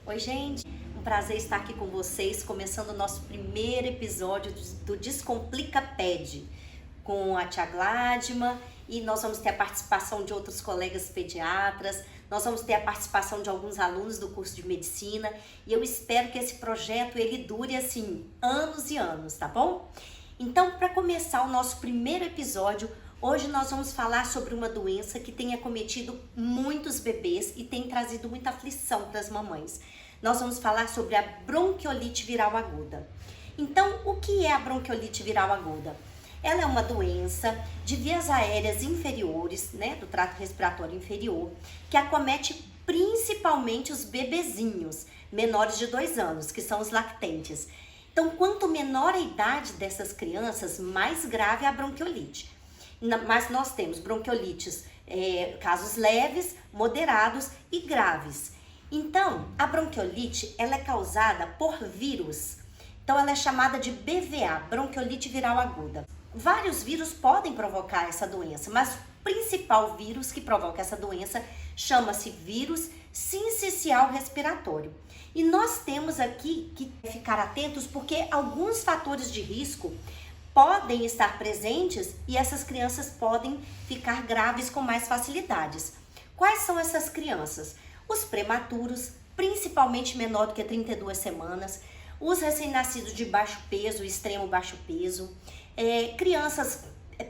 Oi, gente! Um prazer estar aqui com vocês, começando o nosso primeiro episódio do Descomplica Ped, com a tia Gladma, e nós vamos ter a participação de outros colegas pediatras, nós vamos ter a participação de alguns alunos do curso de medicina, e eu espero que esse projeto ele dure assim, anos e anos, tá bom? Então, para começar o nosso primeiro episódio, hoje nós vamos falar sobre uma doença que tem acometido muitos bebês e tem trazido muita aflição para as mamães. Nós vamos falar sobre a bronquiolite viral aguda. Então, o que é a bronquiolite viral aguda? Ela é uma doença de vias aéreas inferiores, do trato respiratório inferior, que acomete principalmente os bebezinhos menores de 2 anos, que são os lactentes. Então, quanto menor a idade dessas crianças, mais grave é a bronquiolite. Mas nós temos bronquiolites, casos leves, moderados e graves. Então, a bronquiolite, ela é causada por vírus. Então, ela é chamada de BVA, bronquiolite viral aguda. Vários vírus podem provocar essa doença, mas o principal vírus que provoca essa doença chama-se vírus sincicial respiratório. E nós temos aqui que ficar atentos porque alguns fatores de risco podem estar presentes e essas crianças podem ficar graves com mais facilidades. Quais são essas crianças? Os prematuros, principalmente menor do que 32 semanas, os recém-nascidos de baixo peso, extremo baixo peso, crianças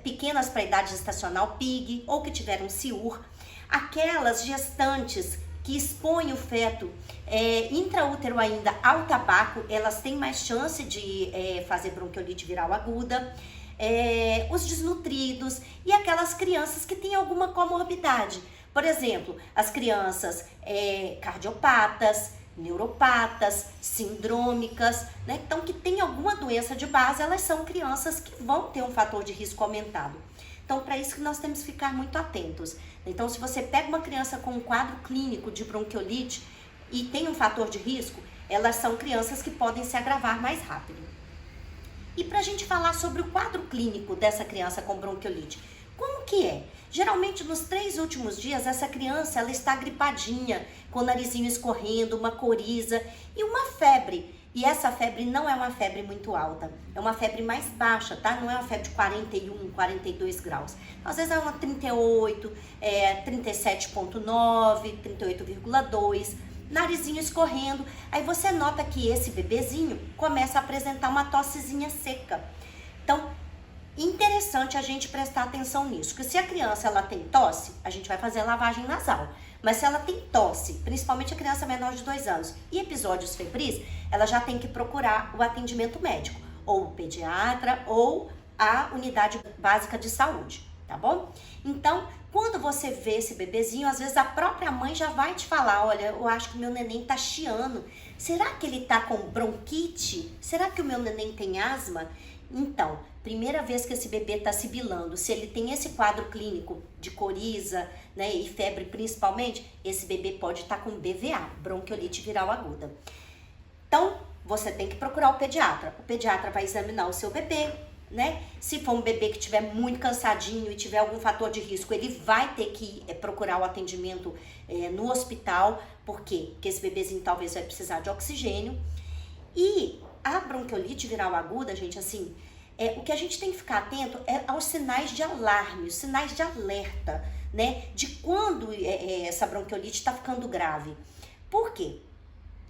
pequenas para a idade gestacional, PIG, ou que tiveram CIUR, aquelas gestantes que expõem o feto intraútero ainda ao tabaco, elas têm mais chance de fazer bronquiolite viral aguda, os desnutridos e aquelas crianças que têm alguma comorbidade. Por exemplo, as crianças cardiopatas, neuropatas, sindrômicas, Então, que tem alguma doença de base, elas são crianças que vão ter um fator de risco aumentado. Então, para isso que nós temos que ficar muito atentos. Então, se você pega uma criança com um quadro clínico de bronquiolite e tem um fator de risco, elas são crianças que podem se agravar mais rápido. E para a gente falar sobre o quadro clínico dessa criança com bronquiolite, como que é? Geralmente, nos 3 últimos dias, essa criança ela está gripadinha, com o narizinho escorrendo, uma coriza e uma febre. E essa febre não é uma febre muito alta, é uma febre mais baixa, tá? Não é uma febre de 41, 42 graus. Às vezes é uma 38, 37,9, 38,2, narizinho escorrendo. Aí você nota que esse bebezinho começa a apresentar uma tossezinha seca. Então, interessante a gente prestar atenção nisso, porque se a criança ela tem tosse, a gente vai fazer lavagem nasal. Mas se ela tem tosse, principalmente a criança menor de 2 anos, e episódios febris, ela já tem que procurar o atendimento médico, ou o pediatra, ou a unidade básica de saúde, tá bom? Então, quando você vê esse bebezinho, às vezes a própria mãe já vai te falar, olha, eu acho que o meu neném tá chiando. Será que ele tá com bronquite? Será que o meu neném tem asma? Então, primeira vez que esse bebê está sibilando, se ele tem esse quadro clínico de coriza, e febre principalmente, esse bebê pode estar com BVA, bronquiolite viral aguda. Então, você tem que procurar o pediatra. O pediatra vai examinar o seu bebê, Se for um bebê que estiver muito cansadinho e tiver algum fator de risco, ele vai ter que procurar o atendimento no hospital. Por quê? Porque esse bebezinho talvez vai precisar de oxigênio. E a bronquiolite viral aguda, gente, assim, o que a gente tem que ficar atento é aos sinais de alarme, os sinais de alerta, de quando essa bronquiolite está ficando grave. Por quê?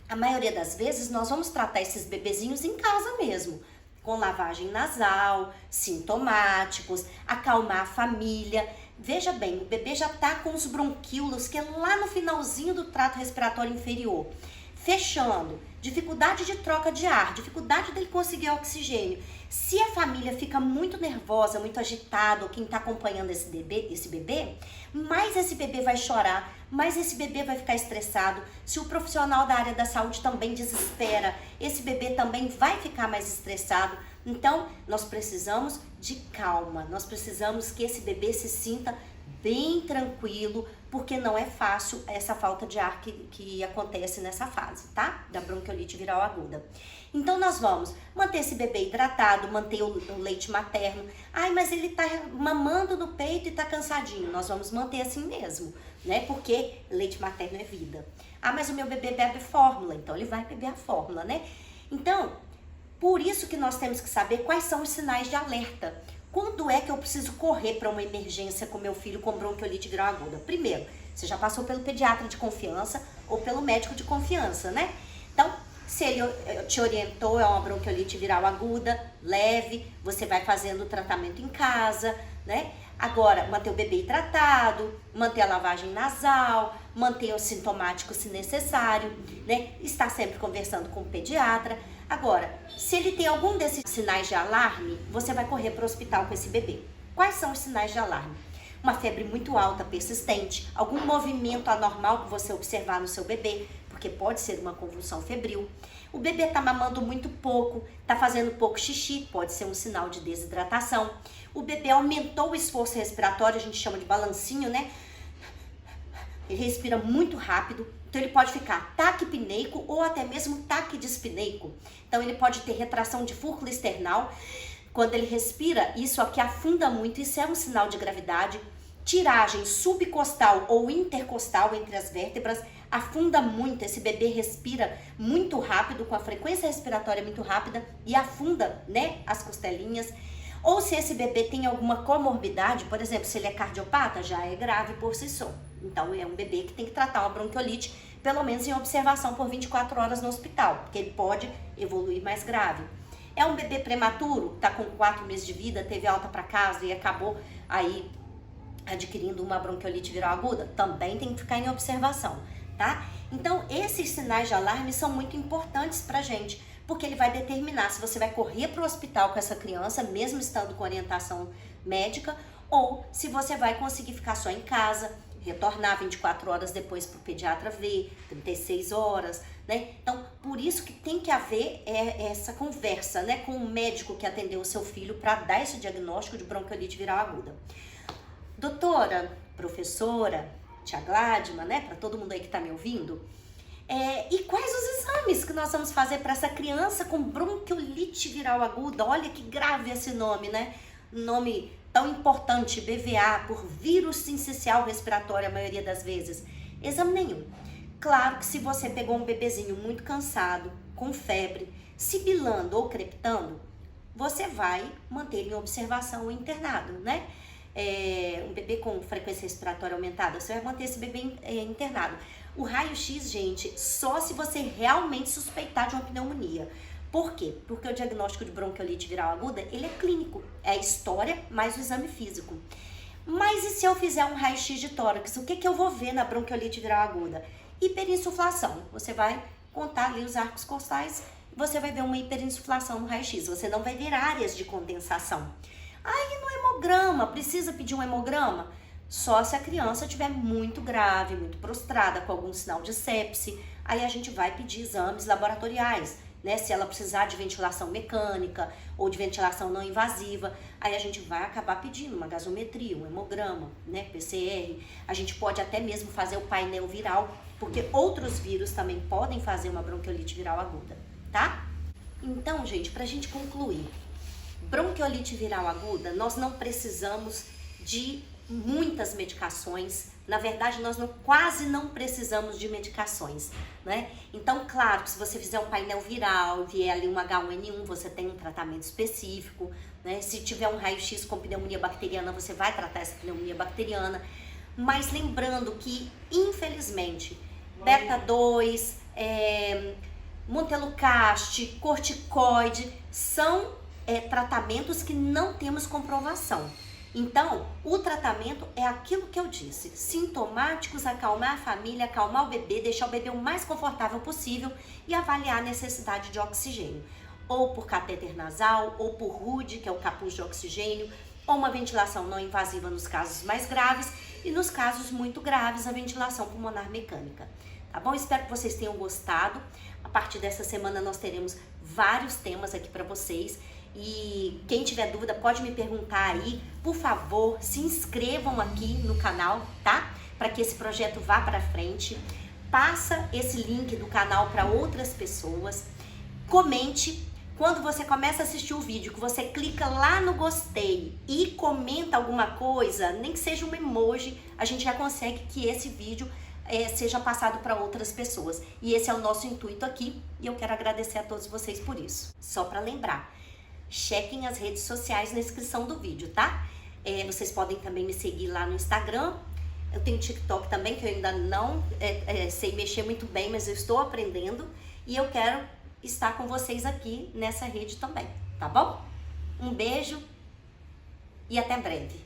A maioria das vezes nós vamos tratar esses bebezinhos em casa mesmo, com lavagem nasal, sintomáticos, acalmar a família. Veja bem, o bebê já está com os bronquíolos, que é lá no finalzinho do trato respiratório inferior, fechando, dificuldade de troca de ar, dificuldade dele conseguir oxigênio. Se a família fica muito nervosa, muito agitada, ou quem está acompanhando esse bebê, mais esse bebê vai chorar, mais esse bebê vai ficar estressado. Se o profissional da área da saúde também desespera, esse bebê também vai ficar mais estressado. Então, nós precisamos de calma, nós precisamos que esse bebê se sinta bem tranquilo, porque não é fácil essa falta de ar que acontece nessa fase, tá? Da bronquiolite viral aguda. Então, nós vamos manter esse bebê hidratado, manter o leite materno. Ai, mas ele tá mamando no peito e tá cansadinho. Nós vamos manter assim mesmo. né? Porque leite materno é vida. Ah, mas o meu bebê bebe fórmula, então ele vai beber a fórmula, né? Então, por isso que nós temos que saber quais são os sinais de alerta. Quando é que eu preciso correr para uma emergência com meu filho com bronquiolite viral aguda? Primeiro, você já passou pelo pediatra de confiança ou pelo médico de confiança, né? Então, se ele te orientou, é uma bronquiolite viral aguda, leve, você vai fazendo o tratamento em casa, né? Agora, manter o bebê hidratado, manter a lavagem nasal, manter o sintomático se necessário, né? Estar sempre conversando com o pediatra. Agora, se ele tem algum desses sinais de alarme, você vai correr para o hospital com esse bebê. Quais são os sinais de alarme? Uma febre muito alta, persistente, algum movimento anormal que você observar no seu bebê, porque pode ser uma convulsão febril. O bebê está mamando muito pouco, está fazendo pouco xixi, pode ser um sinal de desidratação. O bebê aumentou o esforço respiratório, a gente chama de balancinho, né? Ele respira muito rápido, então ele pode ficar taquipneico ou até mesmo taquidispneico. Então ele pode ter retração de fúrcula external. Quando ele respira, isso aqui afunda muito, isso é um sinal de gravidade. Tiragem subcostal ou intercostal entre as vértebras afunda muito, esse bebê respira muito rápido, com a frequência respiratória muito rápida e afunda, né, as costelinhas. Ou se esse bebê tem alguma comorbidade, por exemplo, se ele é cardiopata, já é grave por si só. Então é um bebê que tem que tratar uma bronquiolite, pelo menos em observação por 24 horas no hospital, porque ele pode evoluir mais grave. É um bebê prematuro, tá com 4 meses de vida, teve alta para casa e acabou aí adquirindo uma bronquiolite viral aguda, também tem que ficar em observação, tá? Então, esses sinais de alarme são muito importantes pra gente, porque ele vai determinar se você vai correr para o hospital com essa criança, mesmo estando com orientação médica, ou se você vai conseguir ficar só em casa, retornar 24 horas depois para o pediatra ver, 36 horas, né? Então, por isso que tem que haver essa conversa, né, com o médico que atendeu o seu filho para dar esse diagnóstico de bronquiolite viral aguda. Doutora, professora, tia Gladma, né, para todo mundo aí que está me ouvindo, e quais os exames que nós vamos fazer para essa criança com bronquiolite viral aguda? Olha que grave esse nome, né? Nome tão importante, BVA, por vírus sincicial respiratório, a maioria das vezes. Exame nenhum. Claro que se você pegou um bebezinho muito cansado, com febre, sibilando ou crepitando, você vai manter em observação o internado, né? Um bebê com frequência respiratória aumentada, você vai manter esse bebê internado. O raio-x, gente, só se você realmente suspeitar de uma pneumonia. Por quê? Porque o diagnóstico de bronquiolite viral aguda, ele é clínico, é a história mais o exame físico. Mas e se eu fizer um raio-x de tórax, o que eu vou ver na bronquiolite viral aguda? Hiperinsuflação. Você vai contar ali os arcos costais, você vai ver uma hiperinsuflação no raio-x, você não vai ver áreas de condensação. Aí no hemograma, precisa pedir um hemograma? Só se a criança estiver muito grave, muito prostrada, com algum sinal de sepse, aí a gente vai pedir exames laboratoriais, né? Se ela precisar de ventilação mecânica ou de ventilação não invasiva, aí a gente vai acabar pedindo uma gasometria, um hemograma, né? PCR. A gente pode até mesmo fazer o painel viral, porque outros vírus também podem fazer uma bronquiolite viral aguda, tá? Então, gente, pra gente concluir, bronquiolite viral aguda, nós não precisamos de muitas medicações. Na verdade, nós quase não precisamos de medicações, né? Então, claro que se você fizer um painel viral, vier ali um H1N1, você tem um tratamento específico, né? Se tiver um raio-x com pneumonia bacteriana, você vai tratar essa pneumonia bacteriana. Mas lembrando que, infelizmente, beta-2, montelukast, corticoide, são tratamentos que não temos comprovação. Então, o tratamento é aquilo que eu disse, sintomáticos, acalmar a família, acalmar o bebê, deixar o bebê o mais confortável possível e avaliar a necessidade de oxigênio, ou por catéter nasal, ou por RUD, que é o capuz de oxigênio, ou uma ventilação não invasiva nos casos mais graves e nos casos muito graves, a ventilação pulmonar mecânica. Tá bom? Espero que vocês tenham gostado. A partir dessa semana nós teremos vários temas aqui para vocês. E quem tiver dúvida pode me perguntar aí, por favor, se inscrevam aqui no canal, tá? Para que esse projeto vá para frente. Passa esse link do canal para outras pessoas. Comente. quando você começa a assistir o vídeo, que você clica lá no gostei e comenta alguma coisa, nem que seja um emoji, a gente já consegue que esse vídeo seja passado para outras pessoas. E esse é o nosso intuito aqui e eu quero agradecer a todos vocês por isso. Só para lembrar, chequem as redes sociais na descrição do vídeo, tá? Vocês podem também me seguir lá no Instagram. Eu tenho TikTok também, que eu ainda não sei mexer muito bem, mas eu estou aprendendo. E eu quero estar com vocês aqui nessa rede também, tá bom? Um beijo e até breve.